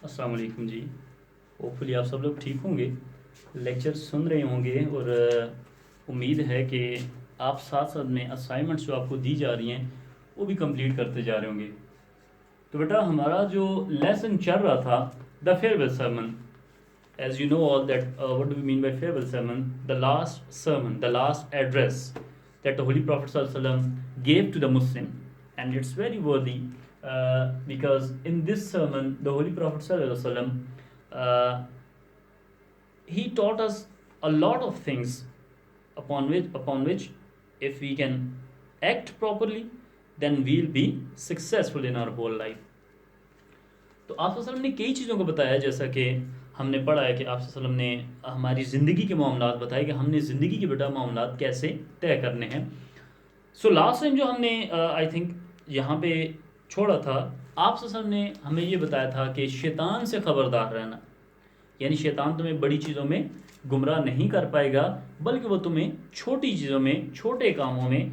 السلام علیکم جی. ہوپفلی آپ سب لوگ ٹھیک ہوں گے, لیکچر سن رہے ہوں گے, اور امید ہے کہ آپ ساتھ ساتھ میں اسائنمنٹس جو آپ کو دی جا رہی ہیں وہ بھی کمپلیٹ کرتے جا رہے ہوں گے. تو بیٹا ہمارا جو لیسن چل رہا تھا the farewell sermon, as you know all that what do we mean by farewell sermon, the last address that the Holy Prophet ﷺ gave to the Muslim. And it's very worthy because in this sermon the Holy Prophet ﷺ uh, he taught us a lot of things upon which if we can act properly then we'll be successful in our whole life. تو آپ صلی اللہ علیہ وسلم نے کئی چیزوں کو بتایا, جیسا کہ ہم نے پڑھا ہے کہ آپ صلی اللہ علیہ وسلم نے ہماری زندگی کے معاملات بتائے کہ ہم نے زندگی کے بیٹا معاملات کیسے طے کرنے ہیں. سو لاسٹ ٹائم جو ہم نے آئی تھنک یہاں پہ چھوڑا تھا, آپ صلی اللہ علیہ وسلم نے ہمیں یہ بتایا تھا کہ شیطان سے خبردار رہنا, یعنی شیطان تمہیں بڑی چیزوں میں گمراہ نہیں کر پائے گا, بلکہ وہ تمہیں چھوٹی چیزوں میں, چھوٹے کاموں میں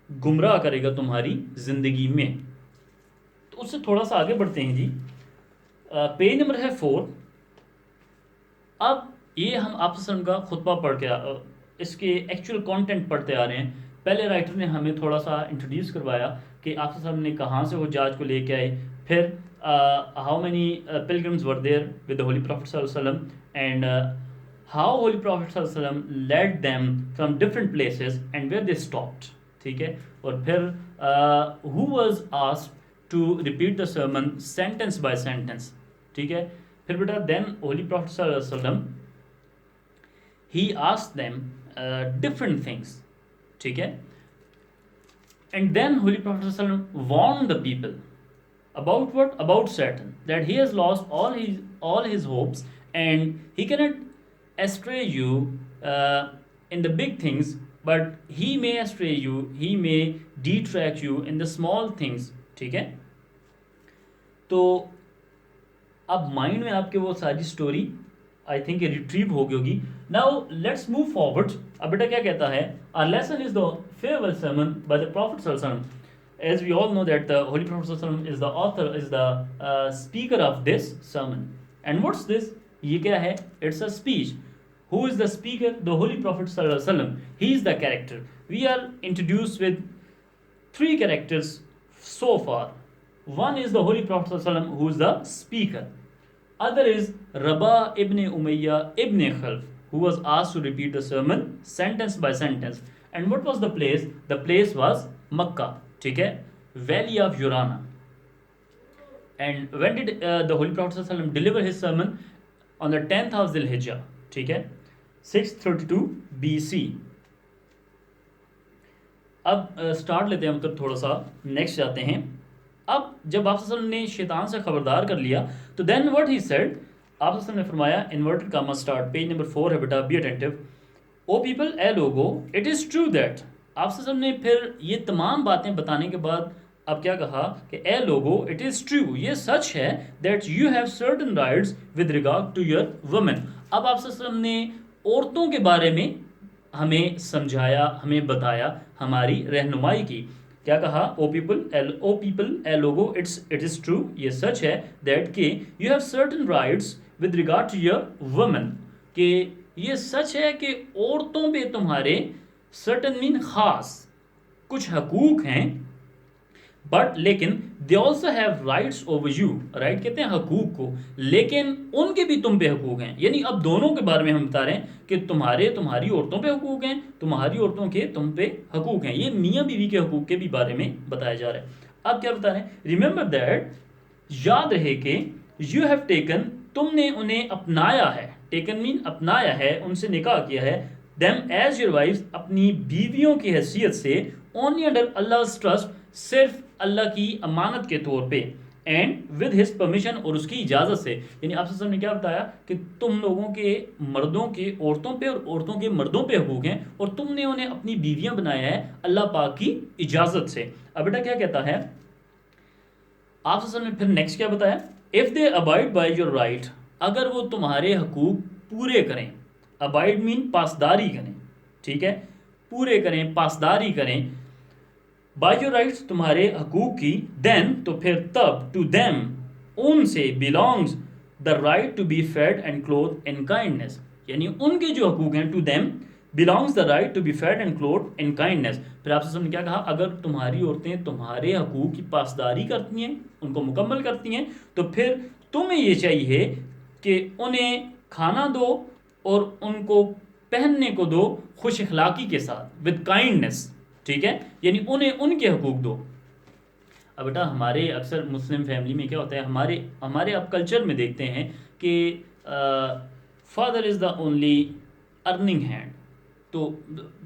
گمراہ کرے گا تمہاری زندگی میں. تو اس سے تھوڑا سا آگے بڑھتے ہیں جی. پیج نمبر ہے 4. اب یہ ہم آپ وسلم کا خطبہ پڑھ کے اس کے ایکچوئل کانٹینٹ پڑھتے آ رہے ہیں. پہلے رائٹر نے ہمیں تھوڑا سا انٹروڈیوس کروایا کہ آپ وسلم نے کہاں سے وہ جہاز کو لے کے آئے, پھر how many pilgrims were there with the holy prophet صلی اللہ علیہ وسلم, اینڈ ہاؤ ہولی پروفٹ صلی اللہ علیہ وسلم lead them from different places and where they stopped. ٹھیک ہے, اور پھر who was asked to repeat the sermon sentence by sentence. ٹھیک ہے, پھر بیٹا دین ہولی پروفٹ صلی اللہ علیہ وسلم ہی آسکڈ دیم ڈفرنٹ تھنگس. ٹھیک ہے, اینڈ دین ہولی پروفٹ صلی اللہ علیہ وسلم warn the people about what? About Satan, that he has lost all his hopes and he cannot astray you in the big things, but he may astray you, he may detract you in the small things. ٹھیک ہے, تو اب mind میں آپ کے وہ ساری story I think retrieve ہو گئی ہوگی. Now let's move forward. اب بیٹا کیا کہتا ہے, our lesson is the farewell sermon by the Prophet صلی اللہ علیہ وسلم. As we all know that the Holy Prophet صلی اللہ علیہ وسلم is the author, is the speaker of this sermon. And what's this? یہ کیا ہے? It's a speech. Who is the speaker? The Holy Prophet صلی اللہ علیہ وسلم. He is the character. We are introduced with 3 characters so far. One is the Holy Prophet صلی اللہ علیہ وسلم, who is the speaker. Other is Rabah ibn Umayyah ibn Khalf, who was asked to repeat the sermon sentence by sentence. And what was the place? The place was Makkah. ٹھیک ہے, valley of Urana. And when did the holy prophet صلی اللہ علیہ وسلم deliver his sermon on the 10th of ذی الحجہ. ٹھیک ہے, 632 BC. اب اسٹارٹ لیتے ہیں, مطلب تھوڑا سا نیکسٹ جاتے ہیں. اب جب آپ صلی اللہ علیہ وسلم نے شیطان سے خبردار کر لیا تو دین what he said, آپ صلی اللہ علیہ وسلم نے فرمایا, inverted comma start, page number 4 ہے بیٹا, بی اٹینٹو. او پیپل, اے لوگو, اٹ از ٹرو دیٹ. آپ صلی اللہ علیہ وسلم نے پھر یہ تمام باتیں بتانے کے بعد اب کیا کہا کہ اے لوگو, اٹ از ٹرو, یہ سچ ہے, that you have certain rights with regard to your women. اب آپ صلی اللہ علیہ وسلم نے عورتوں کے بارے میں ہمیں سمجھایا, ہمیں بتایا, ہماری رہنمائی کی. کیا کہا, او پیپل اے لوگو, اٹ از ٹرو, یہ سچ ہے, دیٹ کہ you have certain rights with regard to your woman, کہ یہ سچ ہے کہ عورتوں پہ تمہارے certain mean خاص کچھ حقوق ہیں, بٹ لیکن they also have rights over you. Right کہتے ہیں حقوق کو, لیکن ان کے بھی تم پہ حقوق ہیں. یعنی اب دونوں کے بارے میں ہم بتا رہے ہیں کہ تمہاری عورتوں پہ حقوق ہیں, تمہاری عورتوں کے تم پہ حقوق ہیں. یہ میاں بیوی کے حقوق کے بھی بارے میں بتایا جا رہا ہے. اب کیا بتا رہے ہیں, ریممبر دیٹ, یاد رہے کہ یو ہیو ٹیکن, تم نے انہیں اپنایا ہے. ٹیکن مین اپنایا ہے, ان سے نکاح کیا ہے. them as your wives, اپنی بیویوں کی حیثیت سے, only under Allah's trust, صرف اللہ کی امانت کے طور پہ, and with his permission, اور اس کی اجازت سے. یعنی آپ صلی اللہ علیہ وسلم نے کیا بتایا کہ تم لوگوں کے مردوں کے عورتوں پہ اور عورتوں کے مردوں پہ حقوق ہیں, اور تم نے انہیں اپنی بیویاں بنایا ہے اللہ پاک کی اجازت سے. اب بیٹا کیا کہتا ہے آپ صلی اللہ علیہ وسلم نے پھر نیکسٹ کیا بتایا, if they abide by your right, اگر وہ تمہارے حقوق پورے کریں. ابائڈ مین پاسداری کریں. ٹھیک ہے, پورے کریں, پاسداری کریں. بائی یور رائٹس, تمہارے حقوق کی. دین, تو پھر تب, ٹو دیم, ان سے, belongs, the right to be fed and clothed in kindness. یعنی ان کے جو حقوق ہیں, to them belongs the right to be fed and clothed in kindness. پھر آپ سے نے کیا کہا, اگر تمہاری عورتیں تمہارے حقوق کی پاسداری کرتی ہیں, ان کو مکمل کرتی ہیں, تو پھر تمہیں یہ چاہیے کہ انہیں کھانا دو اور ان کو پہننے کو دو خوش اخلاقی کے ساتھ, with kindness. ٹھیک ہے, یعنی انہیں ان کے حقوق دو. اب بیٹا ہمارے اکثر مسلم فیملی میں کیا ہوتا ہے, ہمارے اب کلچر میں دیکھتے ہیں کہ father is the only earning hand. تو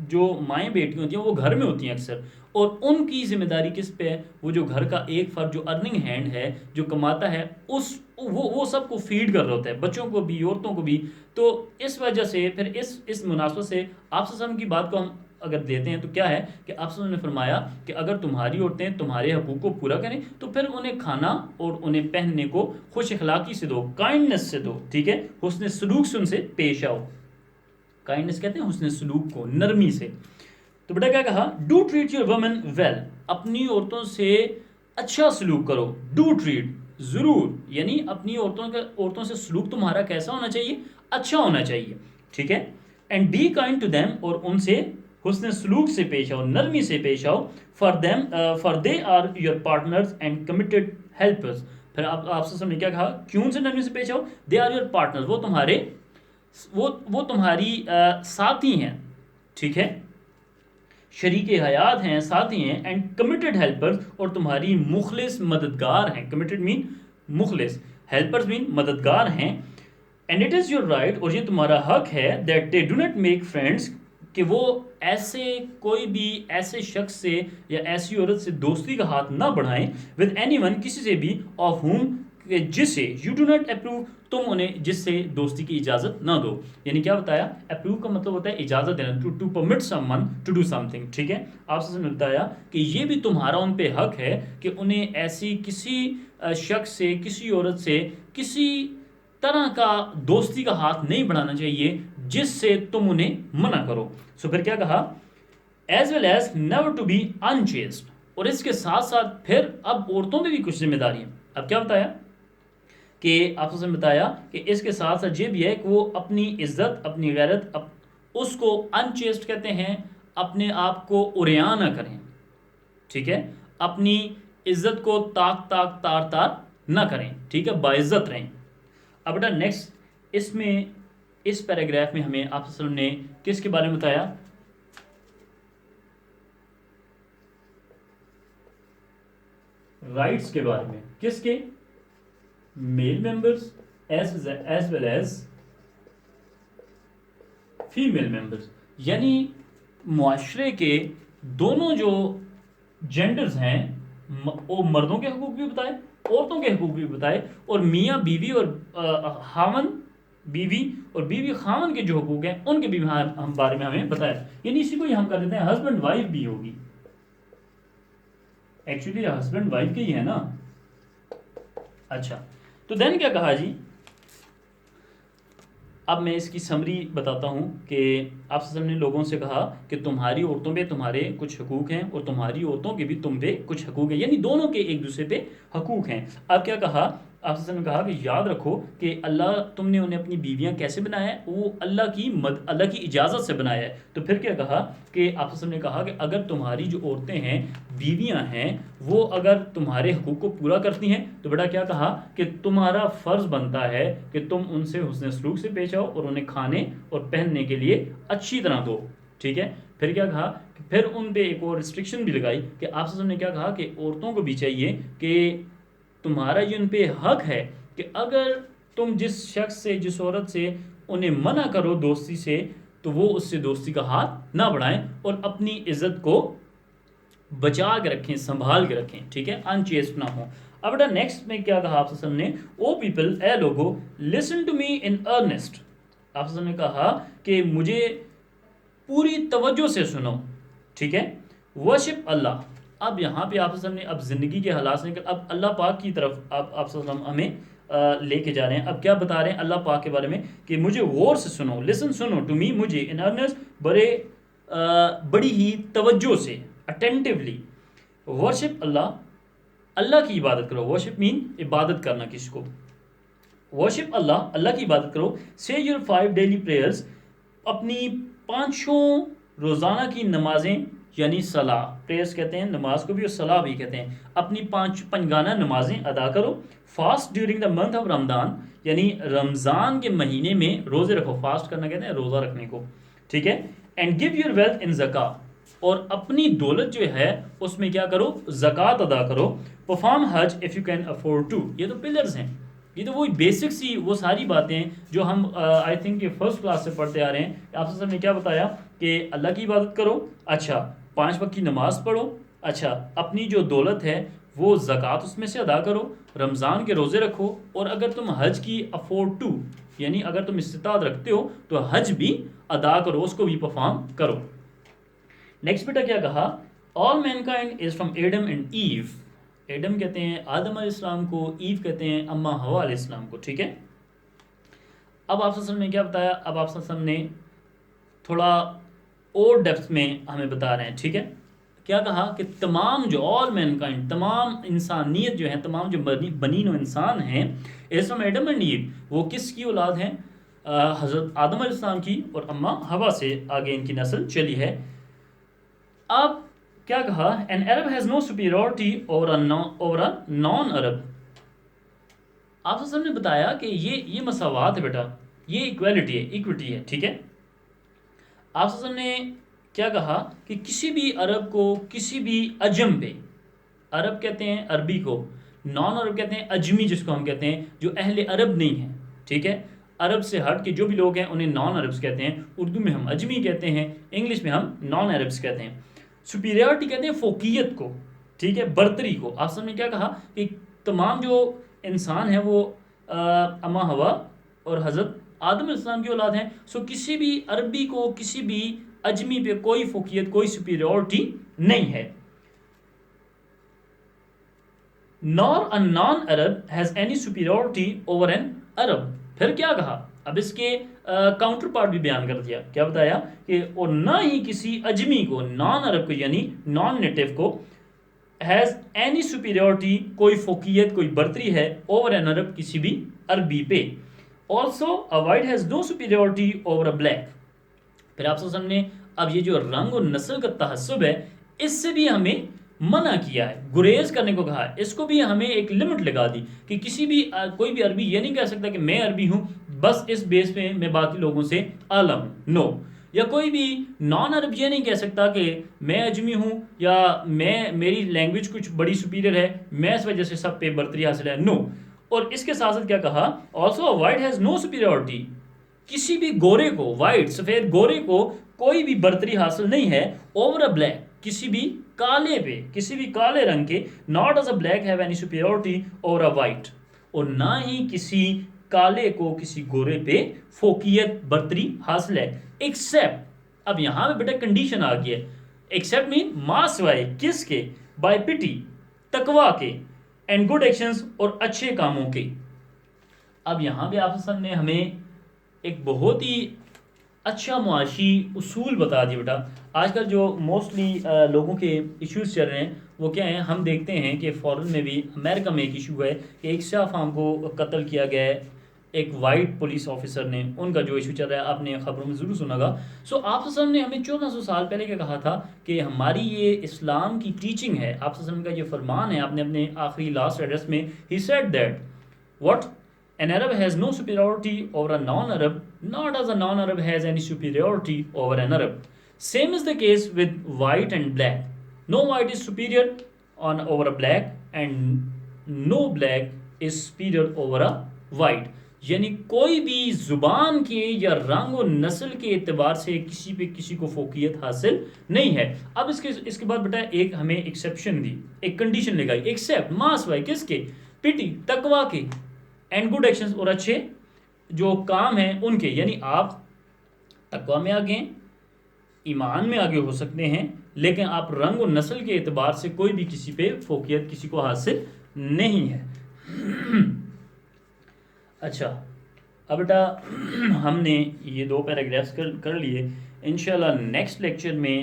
جو مائیں بیٹی ہوتی ہیں وہ گھر میں ہوتی ہیں اکثر, اور ان کی ذمہ داری کس پہ ہے, وہ جو گھر کا ایک فرد جو ارننگ ہینڈ ہے, جو کماتا ہے, وہ سب کو فیڈ کر رہا ہوتا ہے, بچوں کو بھی, عورتوں کو بھی. تو اس وجہ سے پھر اس مناسبت سے آپ صلی اللہ علیہ وسلم کی بات کو ہم اگر دیتے ہیں تو کیا ہے کہ آپ صلی اللہ علیہ وسلم نے فرمایا کہ اگر تمہاری عورتیں تمہارے حقوق کو پورا کریں تو پھر انہیں کھانا اور انہیں پہننے کو خوش اخلاقی سے دو, کائنڈنس سے دو. ٹھیک ہے, حسن سلوک سے ان سے پیش آؤ. کائنڈنس کہتے ہیں حسن سلوک کو, نرمی سے. تو بیٹا کیا کہا, do treat your women well, اپنی عورتوں سے اچھا سلوک کرو. ڈو ٹریٹ, ضرور, یعنی اپنی عورتوں سے سلوک تمہارا کیسا ہونا چاہیے, اچھا ہونا چاہیے. ٹھیک ہے, and be kind to them, اور ان سے حسن سلوک سے پیش آؤ, نرمی سے پیش آؤ. For they are your partners and committed helpers. پھر آپ سے نے کیا کہا, کیوں ان سے نرمی سے پیش آؤ, دے آر یور پارٹنرز, وہ تمہاری ساتھی ہیں. ٹھیک ہے, شریک حیات ہیں, ساتھی ہیں. اینڈ کمیٹڈ ہیلپرز, اور تمہاری مخلص مددگار ہیں. کمیٹڈ مین مخلص, ہیلپرز مین مددگار ہیں. And it is your right, اور یہ تمہارا حق ہے, that they do not make friends, کہ وہ کوئی بھی ایسے شخص سے یا ایسی عورت سے دوستی کا ہاتھ نہ بڑھائیں, ود اینی ون, کسی سے بھی, آف ہوم, جس سے, یو ڈو ناٹ اپروو, تم انہیں جس سے دوستی کی اجازت نہ دو. یعنی کیا بتایا, اپروو کا مطلب ہوتا ہے اجازت دینا, to permit someone to do something. ٹھیک ہے, آپ سے بتایا کہ یہ بھی تمہارا ان پہ حق ہے کہ انہیں ایسی کسی شخص سے, کسی عورت سے, کسی طرح کا دوستی کا ہاتھ نہیں بڑھانا چاہیے جس سے تم انہیں منع کرو. سو پھر کیا کہا, as well as never to be unchaste, اور اس کے ساتھ ساتھ پھر اب عورتوں پہ بھی کچھ ذمہ داری ہیں. اب کیا بتایا کہ آپ نے بتایا کہ اس کے ساتھ ساتھ یہ بھی ہے کہ وہ اپنی عزت, اپنی غیرت, اس کو انچیسڈ کہتے ہیں, اپنے آپ کو عریاں نہ کریں. ٹھیک ہے, اپنی عزت کو تار تار نہ کریں. ٹھیک ہے, باعزت رہیں. اب بیٹا نیکسٹ, اس پیراگراف میں ہمیں آپ صلی اللہ علیہ وسلم نے کس کے بارے میں بتایا, رائٹس کے بارے میں. کس کے, male members as well as female members. یعنی معاشرے کے دونوں جو جینڈرز ہیں, وہ مردوں کے حقوق بھی بتائے, عورتوں کے حقوق بھی بتائے, اور میاں بیوی اور خاوند بیوی اور بیوی خاوند کے جو حقوق ہیں ان کے بھی ہم بارے میں ہمیں بتایا. یعنی اسی کو ہم کر دیتے ہیں ہسبینڈ وائف بھی ہوگی. ایکچولی ہسبینڈ وائف کے ہی ہے نا. اچھا, تو دین کیا کہا جی, اب میں اس کی سمری بتاتا ہوں کہ آپ صلی اللہ علیہ وسلم نے لوگوں سے کہا کہ تمہاری عورتوں پہ تمہارے کچھ حقوق ہیں اور تمہاری عورتوں کے بھی تم پہ کچھ حقوق ہیں, یعنی دونوں کے ایک دوسرے پہ حقوق ہیں. اب کیا کہا, آپ صلی اللہ علیہ وسلم نے کہا کہ یاد رکھو کہ اللہ, تم نے انہیں اپنی بیویاں کیسے بنایا ہے, وہ اللہ کی اجازت سے بنایا ہے. تو پھر کیا کہا کہ آپ صلی اللہ علیہ وسلم نے کہا کہ اگر تمہاری جو عورتیں ہیں, بیویاں ہیں, وہ اگر تمہارے حقوق کو پورا کرتی ہیں تو بیٹا کیا کہا کہ تمہارا فرض بنتا ہے کہ تم ان سے حسن سلوک سے پیش آؤ اور انہیں کھانے اور پہننے کے لیے اچھی طرح دو. ٹھیک ہے, پھر کیا کہا, پھر ان پہ ایک اور ریسٹرکشن بھی لگائی کہ آپ صلی اللہ علیہ وسلم نے کیا کہا کہ عورتوں کو بھی چاہیے کہ تمہارا یہ ان پہ حق ہے کہ اگر تم جس شخص سے, جس عورت سے انہیں منع کرو دوستی سے, تو وہ اس سے دوستی کا ہاتھ نہ بڑھائیں اور اپنی عزت کو بچا کے رکھیں, سنبھال کے رکھیں. ٹھیک ہے, انچیسٹ نہ ہوں. اب بیٹا نیکسٹ میں کیا کہا آپ نے, او پیپل, اے لوگو, listen to me in earnest. آپ نے کہا کہ مجھے پوری توجہ سے سنو. ٹھیک ہے, ورشپ اللہ. اب یہاں پہ آپ نے اب زندگی کے حالات سے اب اللہ پاک کی طرف آپ ہمیں لے کے جا رہے ہیں. اب کیا بتا رہے ہیں اللہ پاک کے بارے میں کہ مجھے غور سے سنو, لسن, سنو, ٹو می, مجھے, ان ارنسٹ, بڑی ہی توجہ سے, اٹینٹیولی. ورشپ اللہ, اللہ کی عبادت کرو. ورشپ مین عبادت کرنا کسی کو. worship اللہ, اللہ کی عبادت کرو. say your 5 daily prayers, اپنی 5 روزانہ کی نمازیں یعنی صلاح، پریئرس کہتے ہیں نماز کو بھی اور صلاح بھی کہتے ہیں، اپنی 5 پنجگانہ نمازیں ادا کرو. Fast during the month of Ramzan, یعنی رمضان کے مہینے میں روزے رکھو. فاسٹ کرنا کہتے ہیں روزہ رکھنے کو، ٹھیک ہے. And give your wealth in zakat, اور اپنی دولت جو ہے اس میں کیا کرو، زکوٰۃ ادا کرو. Perform Hajj if you can afford to. یہ تو پلرز ہیں، یہ تو وہی بیسک سی وہ ساری باتیں جو ہم آئی تھنک کہ فرسٹ کلاس سے پڑھتے آ رہے ہیں. آپ سے نے کیا بتایا کہ اللہ کی عبادت کرو، اچھا 5 وقت کی نماز پڑھو، اچھا اپنی جو دولت ہے وہ زکوٰۃ اس میں سے ادا کرو، رمضان کے روزے رکھو، اور اگر تم حج کی افورڈ ٹو یعنی اگر تم استطاعت رکھتے ہو تو حج بھی ادا کرو، اس کو بھی پرفارم کرو. نیکسٹ بیٹا کیا کہا، all mankind is from Adam and Eve. Adam کہتے ہیں آدم علیہ السلام کو، ایو کہتے ہیں اما ہوا علیہ السلام کو، ٹھیک ہے. اب آپ نے کیا بتایا، اب آپ نے تھوڑا اور ڈیپتھ میں ہمیں بتا رہے ہیں، ٹھیک ہے. کیا کہا کہ تمام جو آل مین کائنڈ، تمام انسانیت جو ہے، تمام جو بنین و انسان ہیں، از فرام ایڈم اینڈ ایو، وہ کس کی اولاد ہیں، حضرت آدم علیہ السلام کی اور اما ہوا سے آگے ان کی نسل چلی ہے. اب کیا کہا، an Arab has no superiority over a non-Arab. آپ نے بتایا کہ یہ مساوات ہے بیٹا، یہ ایکویلٹی ہے، ایکوٹی ہے، ٹھیک ہے. آپ نے کیا کہا کہ کسی بھی عرب کو کسی بھی عجم پہ، عرب کہتے ہیں عربی کو، نان عرب کہتے ہیں اجمی جس کو ہم کہتے ہیں جو اہل عرب نہیں ہیں، ٹھیک ہے. عرب سے ہٹ کے جو بھی لوگ ہیں انہیں نان عربس کہتے ہیں. اردو میں ہم اجمی کہتے ہیں، انگلش میں ہم نان عربس کہتے ہیں. سپیریورٹی کہتے ہیں فوقیت کو، ٹھیک ہے، برتری کو. آپ نے کیا کہا کہ تمام جو انسان ہیں وہ اما ہوا اور حضرت آدم علیہ السلام کی اولاد ہیں. سو کسی بھی عربی کو کسی بھی اجمی پہ کوئی فوقیت، کوئی سپیریورٹی نہیں ہے. nor a non-Arab has any superiority over an Arab. پھر کیا کہا، اب اس کے کاؤنٹر پارٹ بھی بیان کر دیا. کیا بتایا کہ اور نہ ہی کسی اجمی کو، نان عرب کو یعنی نان نیٹو کو، ہیز اینی سپیریورٹی، کوئی فوقیت، کوئی برتری ہے، اوور این عرب، کسی بھی عربی پہ. Also a white has no superiority over a black. پھر آپ سامنے اب یہ جو رنگ اور نسل کا تعصب ہے، اس سے بھی ہمیں منع کیا ہے، گریز کرنے کو کہا ہے. اس کو بھی ہمیں ایک لمٹ لگا دی کہ کسی بھی کوئی بھی عربی یہ نہیں کہہ سکتا کہ میں عربی ہوں بس اس بیس پہ میں باقی لوگوں سے اعلیٰ ہوں، نو. یا کوئی بھی نان عرب یہ نہیں کہہ سکتا کہ میں اجمی ہوں یا میری لینگویج کچھ بڑی سپیریئر ہے، میں اس وجہ سے سب پہ برتری حاصل ہے، نو. اور اس کے ساتھ ساتھ کیا کہا، also white has no superiority. کسی بھی گورے کو، وائٹ سفید گورے کو کوئی بھی برتری حاصل نہیں ہے اوور اے بلیک، کسی بھی کالے پہ، کسی بھی کالے رنگ کے. Not as a black have any superiority over a white. اور نہ ہی کسی کالے کو کسی گورے پہ فوقیت برتری حاصل ہے، ایکسیپٹ. اب یہاں پہ بیٹا کنڈیشن آ گئی ہے، ایکسیپٹ مین ماں سوائے کس کے، بائی پٹی، تقوی کے، اینڈ گڈ ایکشنز، اور اچھے کاموں کے. اب یہاں پہ آپ نے ہمیں ایک بہت ہی اچھا معاشی اصول بتا دیا بیٹا. آج کل جو موسٹلی لوگوں کے ایشوز چل رہے ہیں وہ کیا ہیں، ہم دیکھتے ہیں کہ فورن میں بھی، امریکہ میں ایک ایشو ہے کہ ایک سیاہ فام کو قتل کیا گیا ہے ایک وائٹ پولیس آفیسر نے، ان کا جو ایشو چل رہا ہے آپ نے خبروں میں ضرور سنا گا. سو آپ نے ہمیں 1400 سال پہلے کیا کہا تھا کہ ہماری یہ اسلام کی ٹیچنگ ہے، آپ کا یہ فرمان ہے، آپ نے اپنے آخری لاسٹ ایڈریس میں he said that what an Arab has no superiority over a non-Arab, not as a non-Arab has any superiority over an Arab. Same is the case with white and black. No white is superior over a black and no black is superior over a white. یعنی کوئی بھی زبان کے یا رنگ و نسل کے اعتبار سے کسی پہ کسی کو فوقیت حاصل نہیں ہے. اب اس کے بعد بیٹا ایک ہمیں ایکسیپشن دی، ایک کنڈیشن لگائی، ایکسیپٹ ماس وائی کس کے، پٹی، تقوی کے، اینڈ گڈ ایکشنز، اور اچھے جو کام ہیں ان کے. یعنی آپ تقوی میں آگے، ایمان میں آگے ہو سکتے ہیں لیکن آپ رنگ و نسل کے اعتبار سے کوئی بھی کسی پہ فوقیت کسی کو حاصل نہیں ہے. اچھا اب بیٹا ہم نے یہ 2 پیراگرافس کر لیے. انشاءاللہ نیکسٹ لیکچر میں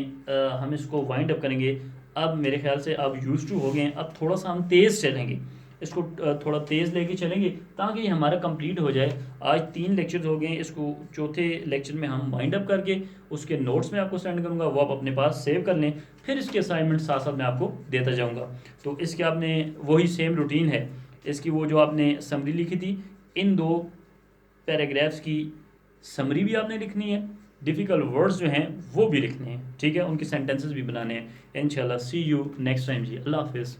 ہم اس کو وائنڈ اپ کریں گے. اب میرے خیال سے اب یوز ٹو ہو گئے ہیں، اب تھوڑا سا ہم تیز چلیں گے. اس کو تھوڑا تیز لے کے چلیں گے تاکہ یہ ہمارا کمپلیٹ ہو جائے. آج 3 لیکچرز ہو گئے ہیں, اس کو چوتھے لیکچر میں ہم وائنڈ اپ کر کے اس کے نوٹس میں آپ کو سینڈ کروں گا, وہ آپ اپنے پاس سیو کر لیں. پھر اس کے اسائنمنٹ ساتھ ساتھ میں آپ کو دیتا جاؤں گا. تو اس کے آپ نے وہی سیم روٹین ہے, اس کی وہ جو آپ نے سمری لکھی تھی, ان 2 پیراگرافس کی سمری بھی آپ نے لکھنی ہے, ڈیفیکلٹ ورڈز جو ہیں وہ بھی لکھنے ہیں, ٹھیک ہے, ان کے سینٹینسز بھی بنانے ہیں. انشاءاللہ سی یو نیکسٹ ٹائم جی, اللہ حافظ.